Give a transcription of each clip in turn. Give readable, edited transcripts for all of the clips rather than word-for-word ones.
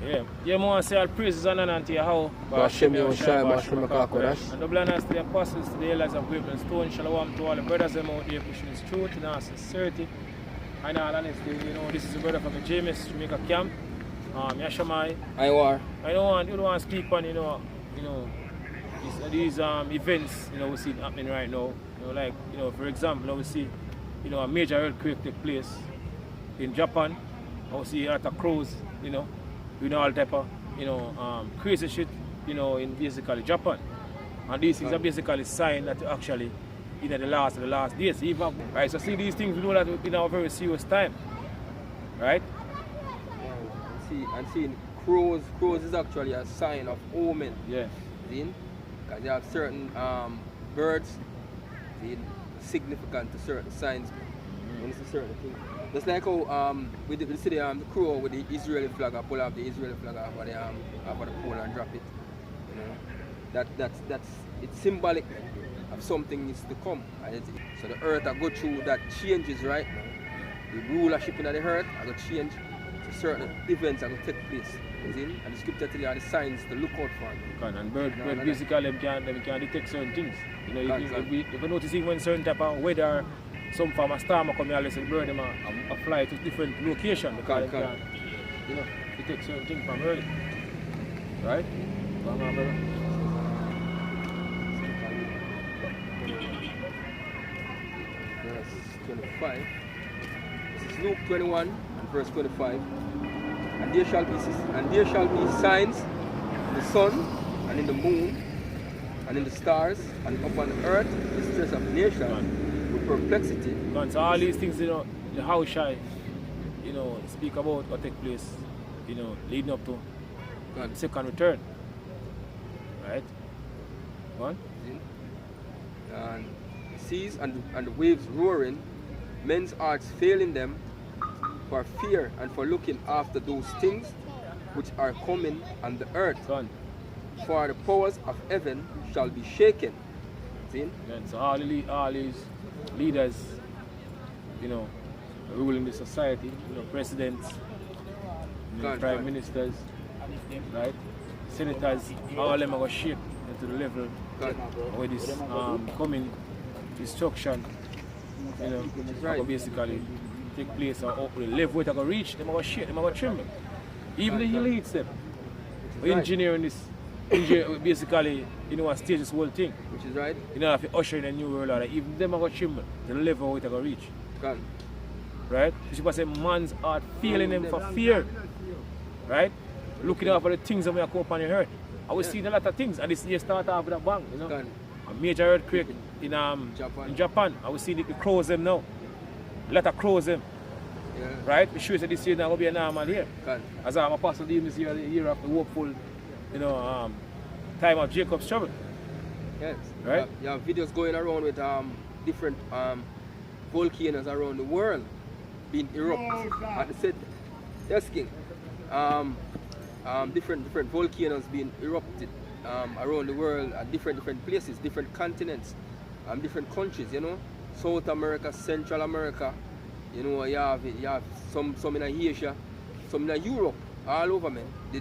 Yeah, I say all praises and honor to your how. Bashem Yoshai, Bashem Kakodash. And double honors to the apostles, to the elders of Great Stone, Shalom to all the brothers them out there pushing his truth in our sincerity. And all honesty, you know, this is a brother from the James Jamaica camp. Yashamai. I don't want to speak on, you know, these events, you know, we see it happening right now. You know, like, you know, for example, we see, you know, a major earthquake take place in Japan. I see a lot of crows, you know, doing all type of, you know, crazy shit, you know, in basically Japan. And these things are basically sign that actually, you know, the last days, even, right? So see these things, we know that we're in a very serious time, right? And seeing crows is actually a sign of omen. Yeah. Because they have certain birds, significant to certain signs. When it's a certain thing. Just like how we see the crow with the Israeli flag, I pull up the Israeli flag off of the pole and drop it. You know, that's it's symbolic of something is to come. So the earth I go through that changes right now. The rulership in the earth I go change. So certain events are going to take place. And the scripture tells you the signs to look out for. And bird basically them can detect certain things. You know, you can notice even when certain type of weather, some form of storm come here, let's say bird them fly to different locations because they can, you know, detect certain things from early. Right? Come on, brother. Verse 25. This is Luke 21 and verse 25. And there shall be signs in the sun and in the moon and in the stars and upon the earth the distress of nations with perplexity. So all these things, you know, the house shy, you know, speak about what take place, you know, leading up to the second return. Right? Go on. And the seas and the waves roaring, men's hearts failing them for fear and for looking after those things which are coming on the earth. Son. For the powers of heaven shall be shaken. See? Yeah, so all these leaders, you know, ruling the society, you know, presidents, you know, prime ministers, right? Senators, all of them are going to shake into the level where this coming destruction, you know, right. Basically take place or the level where they're going to reach, they're going to shake, they're going to tremble. Even the elites, them, engineering this, basically, you know, stage this whole thing. Which is right. You know, if you usher in a new world order, even them are going to tremble, the level where they're going to reach. Can. Right? So people say man's heart feeling them for fear. Right? Looking out for the things that we are come upon the earth. I was seeing a lot of things, and this year start off with a bang, you know. Can. A major earthquake in Japan. I was seeing the crows them now. A lot of crows them. Yeah. Right? We sure that this year now will be a normal year. Can. As I'm apostle this year, the year of the hopeful, you know, time of Jacob's trouble. Yes. Right? You have videos going around with different volcanoes around the world being erupted. At the said, yes, King. Different volcanoes being erupted around the world at different places, different continents, different countries. You know, South America, Central America. You know, you have some in Asia, some in Europe, all over, man. The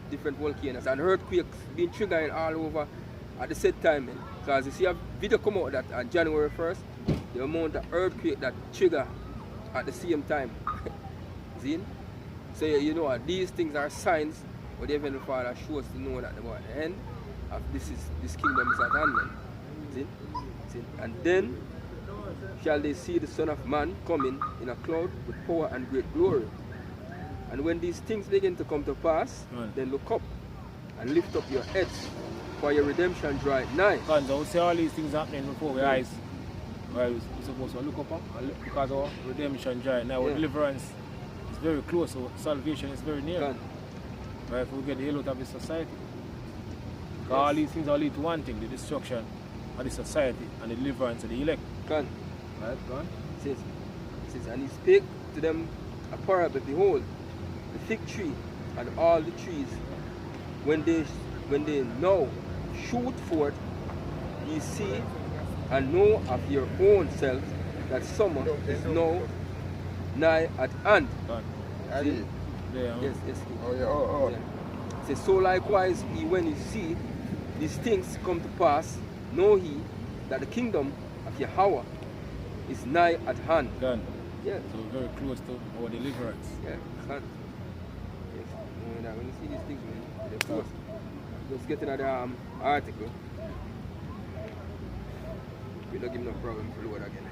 different volcanoes and earthquakes being triggered all over at the same time, man. Because you see a video come out that on January 1st, the amount of earthquake that trigger at the same time. See? So you know these things are signs what the Heavenly Father shows to know that the end of this kingdom is at hand. See? And then shall they see the Son of Man coming in a cloud with power and great glory. And when these things begin to come to pass, then look up and lift up your heads, for your redemption draweth nigh. Because I would say all these things happening before our eyes. Well, we're supposed to look up because our redemption draweth nigh. Our deliverance is very close, so salvation is very near. Right, if we get the hell out of the society. Because all these things all lead to one thing, the destruction of the society and the deliverance of the elect. Right, go on. It says, and he spake to them a parable, behold, the fig tree and all the trees, when they now shoot forth, ye see and know of your own self that summer is now nigh at hand. Yeah. Yes, yes. Oh, yeah, oh. Yeah. It says, so likewise, when you see these things come to pass, know ye that the kingdom of Yahweh is nigh at hand. Done. Yeah. So very close to our deliverance. Yeah, can. Yes. When you see these things, man, they're close. Just getting at the article. We don't give no problem for load again.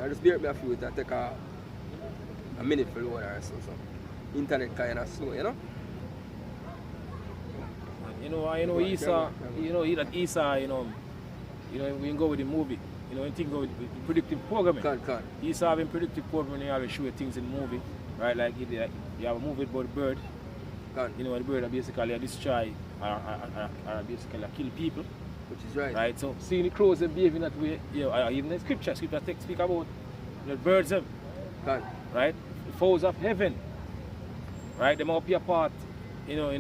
I just bear me a few, it take a minute for load or so. Internet kind of slow, you know? Esau, we can go with the movie. When things go with predictive programming. Can. Esau having predictive programming, you always show you things in the movie, right? Like you have a movie about the bird. Can. The bird are basically destroy or basically kill people. Which is right. Right, so seeing the crows and behaving that way, even the scripture speak about the birds them. Can. Right? The fowls of heaven. Right? They might be a part, in the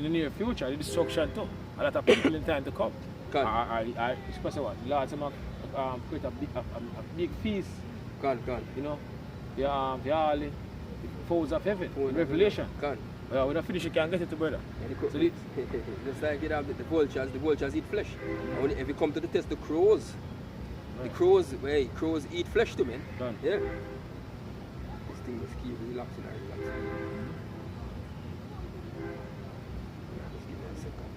near future, the destruction too. A lot of people in time to come. Can. I express what? The Lord create a big feast. Can. The fowls of heaven. Revelation. Can. When I finish, you can get it to brother. So just like you have the vultures eat flesh. And if you come to the test, the crows, crows eat flesh too, man. Done. Yeah. This thing must keep relaxing. Just give me a second.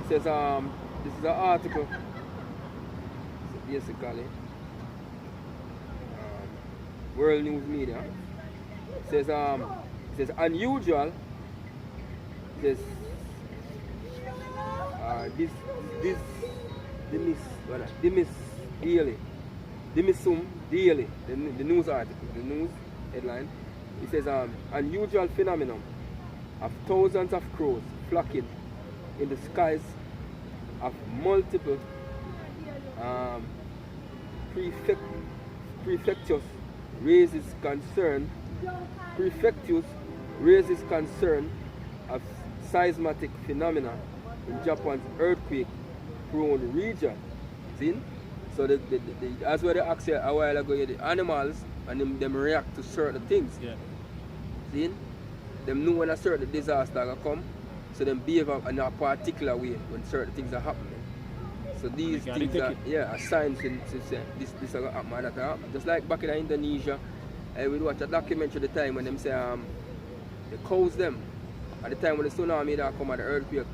It says this is an article. So basically, World News Media. It says unusual. It says Dimisum Daily, the news article, the news headline. It says unusual phenomenon of thousands of crows flocking in the skies of multiple prefectures raises concern of seismic phenomena in Japan's earthquake-prone region. See? So that's where they asked a while ago, the animals and them react to certain things. Yeah. See? Them know when a certain disaster will come, so them behave in a particular way when certain things are happening. So these things are signs to say this is going to happen and that will happen. Just like back in Indonesia, we watch a documentary at the time when them say the cows them at the time when the tsunami that come and the earthquake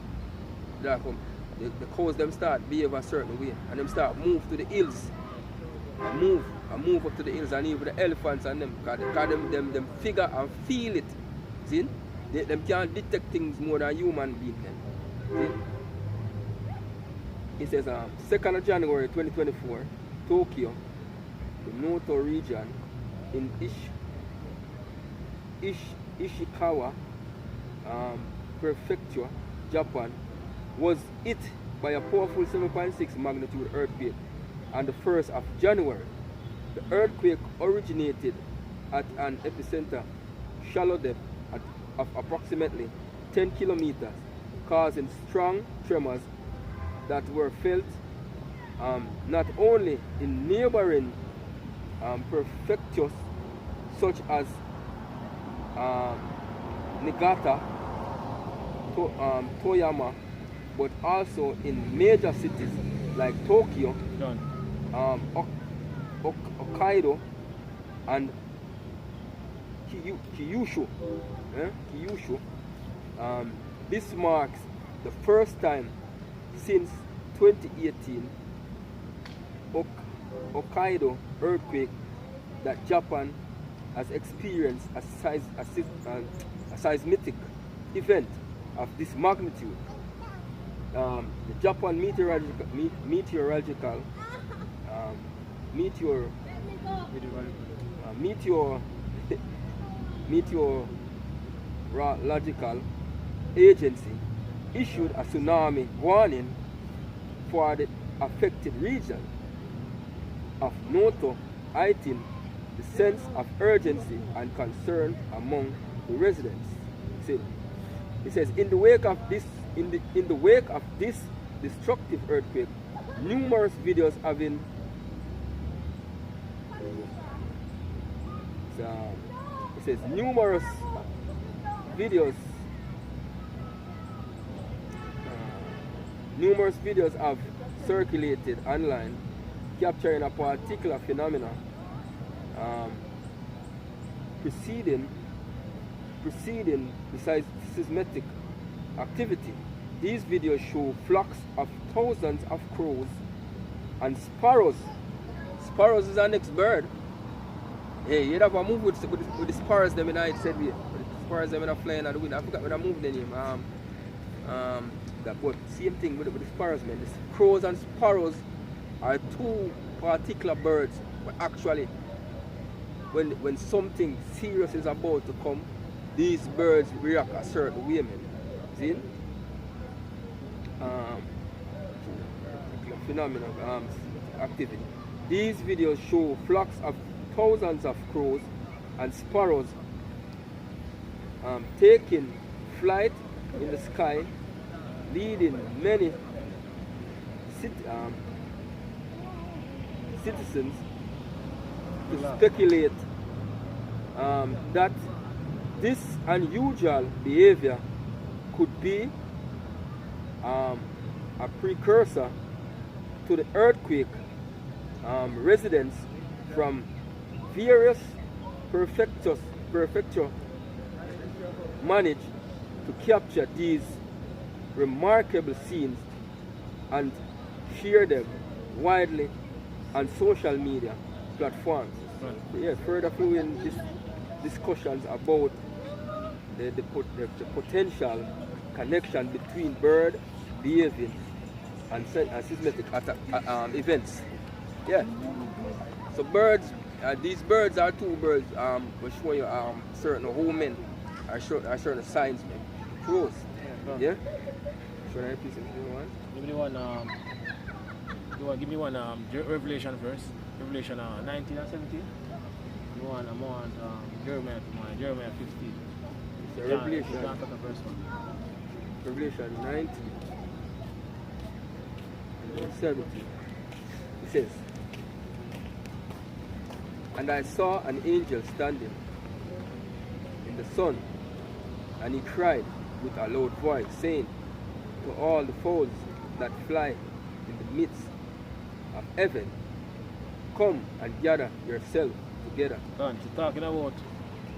that come, the cows them start behave a certain way and them start move to the hills and move up to the hills, and even the elephants and them because them figure and feel it. See? Them can't detect things more than human beings can. See? It says 2nd of January 2024, Tokyo, the Noto region in Ishikawa prefecture, Japan, was hit by a powerful 7.6 magnitude earthquake on the 1st of January. The earthquake originated at an epicenter shallow depth of approximately 10 kilometers, causing strong tremors that were felt not only in neighboring prefectures such as Niigata, Toyama, but also in major cities like Tokyo, Hokkaido, and Kyushu. This marks the first time since 2018 Hokkaido earthquake that Japan has experienced a seismic event of this magnitude. The Japan meteorological agency issued a tsunami warning for the affected region of Noto, heightening the sense of urgency and concern among the residents. See, it says in the wake of this destructive earthquake, numerous videos have been it says numerous videos. Numerous videos have circulated online capturing a particular phenomena preceding besides seismic activity. These videos show flocks of thousands of crows and sparrows. Sparrows is our next bird. Hey, you have a move with the sparrows them in I said we the sparrows them in a flying and the wind. I forgot when I moved the name. But same thing with the sparrows, man. The crows and sparrows are two particular birds. But actually, when something serious is about to come, these birds react a certain way, man. See? Phenomenon activity. These videos show flocks of thousands of crows and sparrows taking flight in the sky, leading many citizens to speculate that this unusual behavior could be a precursor to the earthquake. Residents from various prefectures managed to capture these remarkable scenes and share them widely on social media platforms. Right. Yeah, further fueling discussions about the potential connection between bird behaving and seismic events. Yeah. So birds, these birds are two birds will show you certain omen or certain signs. Crows. Yeah. Should I please give me one? Give me one. Revelation verse. Revelation 19 and 17. I want Jeremiah 15. Revelation. John chapter verse 1. Revelation 19 and 17. It says, "And I saw an angel standing in the sun, and he cried with a loud voice, saying to all the fowls that fly in the midst of heaven, come and gather yourselves together." Gone. So talking about what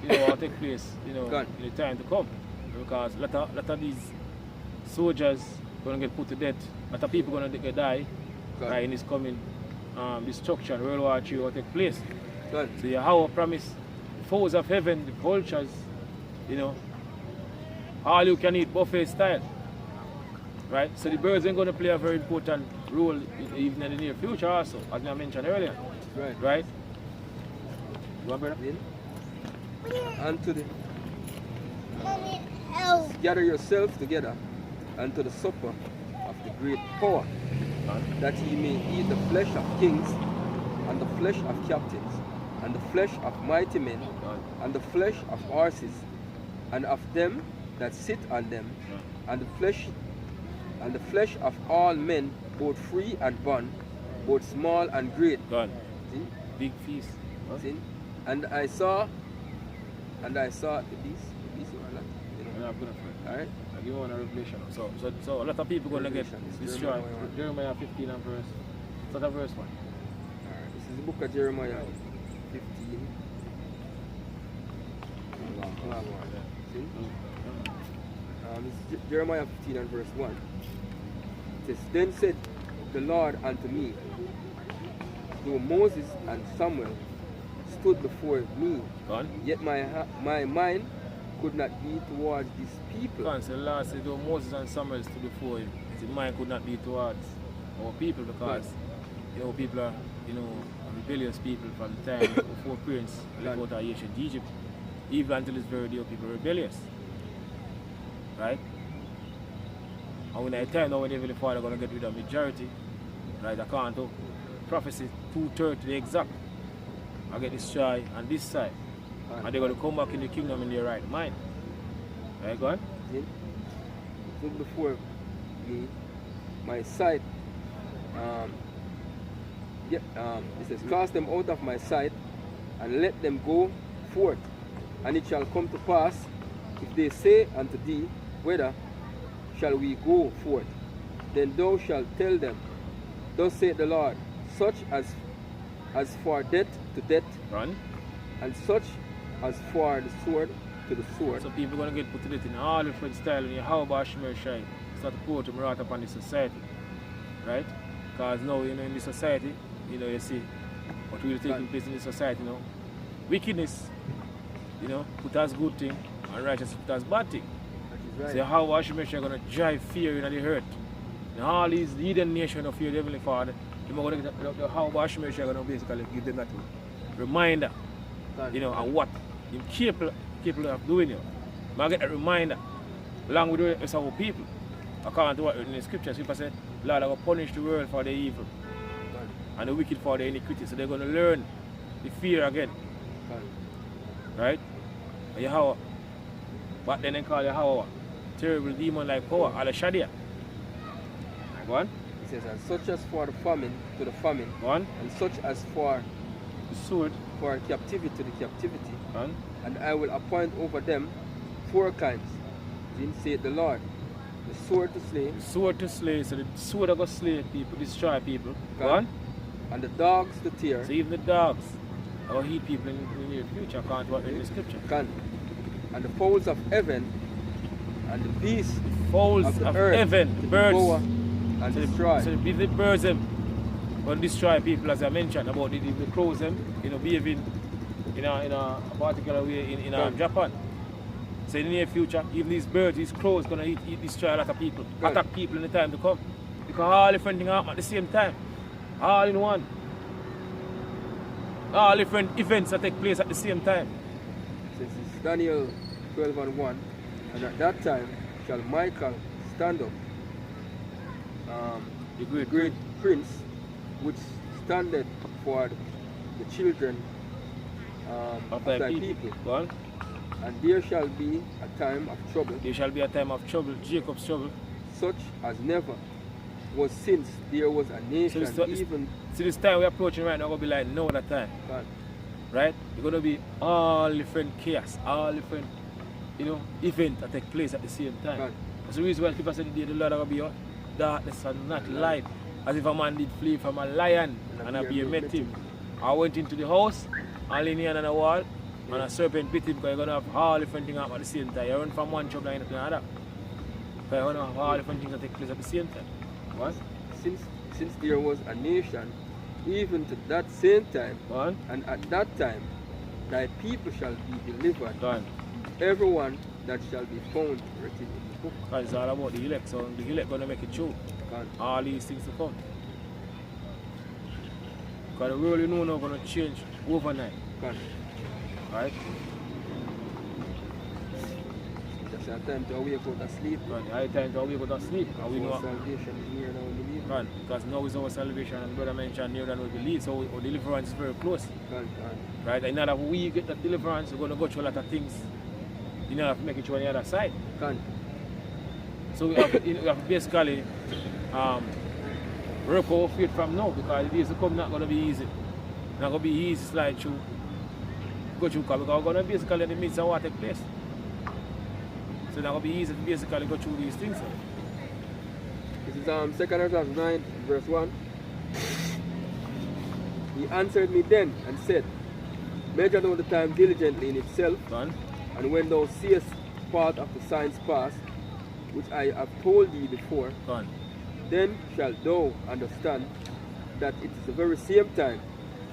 will take place, in the time to come. Because a lot of these soldiers gonna get put to death, a lot of people gonna die. Right, in this coming destruction, World War III will take place. God. So you have a promise, foes of heaven, the vultures, all you can eat buffet style. Right? So the birds ain't gonna play a very important role even in the near future also, as I mentioned earlier. Right. Right? You want brother? Unto the gather yourselves together unto the supper of the great power, that ye may eat the flesh of kings, and the flesh of captains, and the flesh of mighty men, and the flesh of horses, and of them that sit on them, and the flesh of all men, both free and bond, both small and great. God. See? Big feast. See? And I saw the beast. Alright? I give you one revelation. So a lot of people gonna get destroyed. Jeremiah 15 and verse. So the verse 1. Alright, this is the book of Jeremiah 15. See? This is Jeremiah 15 and verse 1. It says, "Then said the Lord unto me, though Moses and Samuel stood before me, yet my mind could not be towards these people." So the Lord said, though Moses and Samuel stood before him, his mind could not be towards our people, because people are rebellious people from the time before parents left out of ancient Egypt. Even until this very day, people are rebellious. Right? And when I time now when the Heavenly Father gonna get rid of majority, right, according to prophecy 2/3 to the exact, I get destroyed on this side. And they're gonna come back in the kingdom in their right mind. Right, go on? Look before me, my sight. It says, "Cast them out of my sight, and let them go forth. And it shall come to pass, if they say unto thee, Whither shall we go forth? Then thou shalt tell them, Thus saith the Lord, such as for death to death, Run. and such as for the sword to the sword. So people are going to get put to death in all different styles. And how about Shmer Shai? Start to put them right upon the society. Right? Because now, in the society, you see what will take place in the society now. Wickedness, put as good thing, and righteousness put as bad thing. That is right. So how Shmer Shai going to drive fear in the hurt? And all these hidden nations of fear the Heavenly Father, how Shmer Shai going to basically give them that reminder, and what he's capable of doing. I get a reminder, along with the rest of our people. According to what in the scriptures, people say, Lord, I will punish the world for their evil and the wicked for their iniquity. So they're going to learn the fear again. Right? And Yahweh. But then they call Yahweh terrible demon like power, Al-Shadia. Go on. It says, and such as for the famine to the famine, Go on. and such as for The sword. for captivity to the captivity, Go on. and I will appoint over them 4 kinds, then saith the Lord, the sword to slay, The sword to slay. So the sword are going to slay people, destroy people. Go on. and the dogs to tear, So even the dogs are going to eat people in the near future, according to what in the scripture. and the fowls of heaven, and the beasts Fowls of the of earth heaven, to birds. devour and So destroy. the birds them will destroy people, as I mentioned about the crows them, behaving in a particular way in Japan. So in the near future, even these birds, these crows gonna destroy a lot of people, attack people in the time to come. Because all different things happen at the same time. All in one. All different events that take place at the same time. This is Daniel 12:1, and at that time shall Michael stand up, The the great prince, which standeth for the children of thy people. Go on. And there shall be a time of trouble, There shall be a time of trouble, Jacob's trouble. such as never was since there was a nation, even See this time we're approaching right now, going to be like no other time. God. Right? It's going to be all different chaos, all different, events that take place at the same time. God. That's the reason why people say the day the Lord will be out, darkness and not light. As if a man did flee from a lion and a bear met him. I went into the house, and leaning on the wall, and a serpent bit him because you're going to have all different things happen at the same time. You run from one trouble into another. Because you're going to have all different things that take place at the same time. What? Since there was a nation, even to that same time, What? and at that time, thy people shall be delivered, Done. everyone that shall be found written in the book. Because it's all about the elect, so the elect going to make it true. God. All these things to come. Because the world now going to change overnight. God. Right? Just a time to wake out of sleep. Right. High time to wake up and sleep. And we Our know salvation is near now, we believe. God, because now is our salvation, and brother mentioned nearer than we believe, so our deliverance is very close. God. Right? And now that we get that deliverance, we're going to go through a lot of things in order to make it through on the other side. God. So we have to basically work our faith from now, because the days to come not going to be easy. Not going to be easy slide through, go through, because we're going to basically in the midst of what take place. So it's not going to be easy to basically go through these things. This is 2 Corinthians 9, verse 1. He answered me then and said, Measure thou the time diligently in itself, Done. and when thou seest part of the signs pass, which I have told thee before, Done. then shalt thou understand that it is the very same time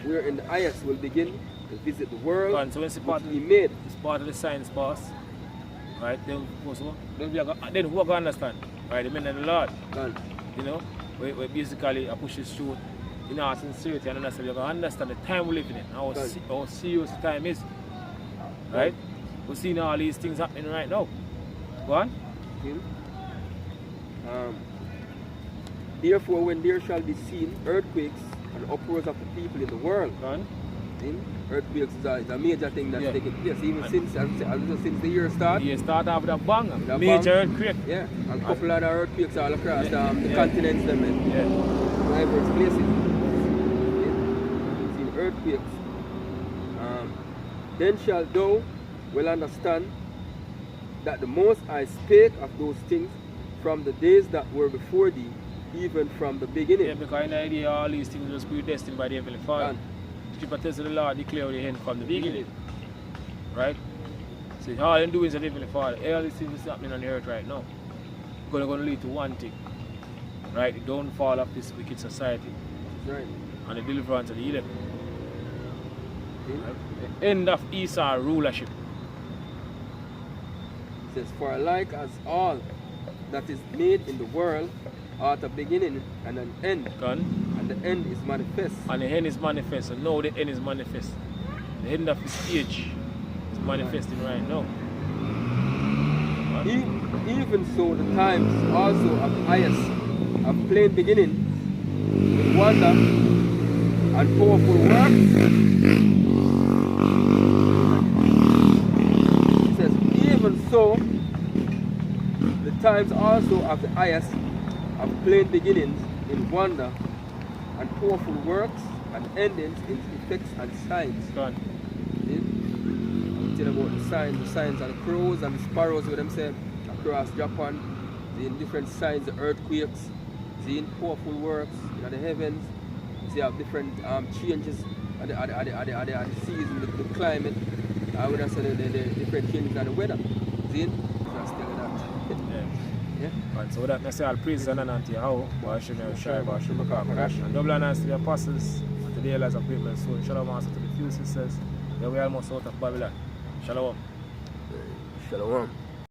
wherein the highest will begin to visit the world Done. So when it's which part, he made. it's part of the science pass, right? Then who are going to understand? Right? The men of the Lord. God. We basically push this through in our sincerity and understand. You're going to understand the time we live in, how serious the time is. Right? We're seeing all these things happening right now. Go on. Therefore, when there shall be seen earthquakes and uproars of the people in the world, Go on. earthquakes is a major thing that's taking place, even since the year start. You start off with a bang, With a major bang. earthquake. Yeah, and a couple of other earthquakes all across the continents, them, and Yeah. diverse places. Seen earthquakes. Then shall thou well understand that the Most High spake of those things from the days that were before thee, even from the beginning. Yeah, because in the idea all these things was predestined by the Heavenly Father. Scripture tells the Lord declare the end from the beginning. Right? So all I'm doing is the Heavenly Father. All these things is happening on the earth right now. Going to lead to one thing. Right? The downfall of this wicked society. Right. And the deliverance of the elect. Right? The end of Esau rulership. It says, for alike as all that is made in the world are a beginning and an end. And the end is manifest. And the end is manifest. So now the end is manifest. The end of his age is manifesting right now. Even so the times also of highest of plain beginning with wonder and powerful works. It says, even so the times also of the highest of plain beginnings in wonder and powerful works and endings in effects and signs. Gone. I'm telling about the signs of the crows and the sparrows, what them say, across Japan, seeing different signs, the earthquakes, seeing powerful works in the heavens, see have different changes at the season, the climate, I would say the different changes in the weather. See? Just tell you that. Yeah. And so that necessarily praise and honor to Yahweh, Bashim Shai, Bashim Bakarash, and double honors to the apostles, and to the elders of great men soul. Shalom also to the few sisters. Then we are almost out of Babylon. Shalom. Shalom.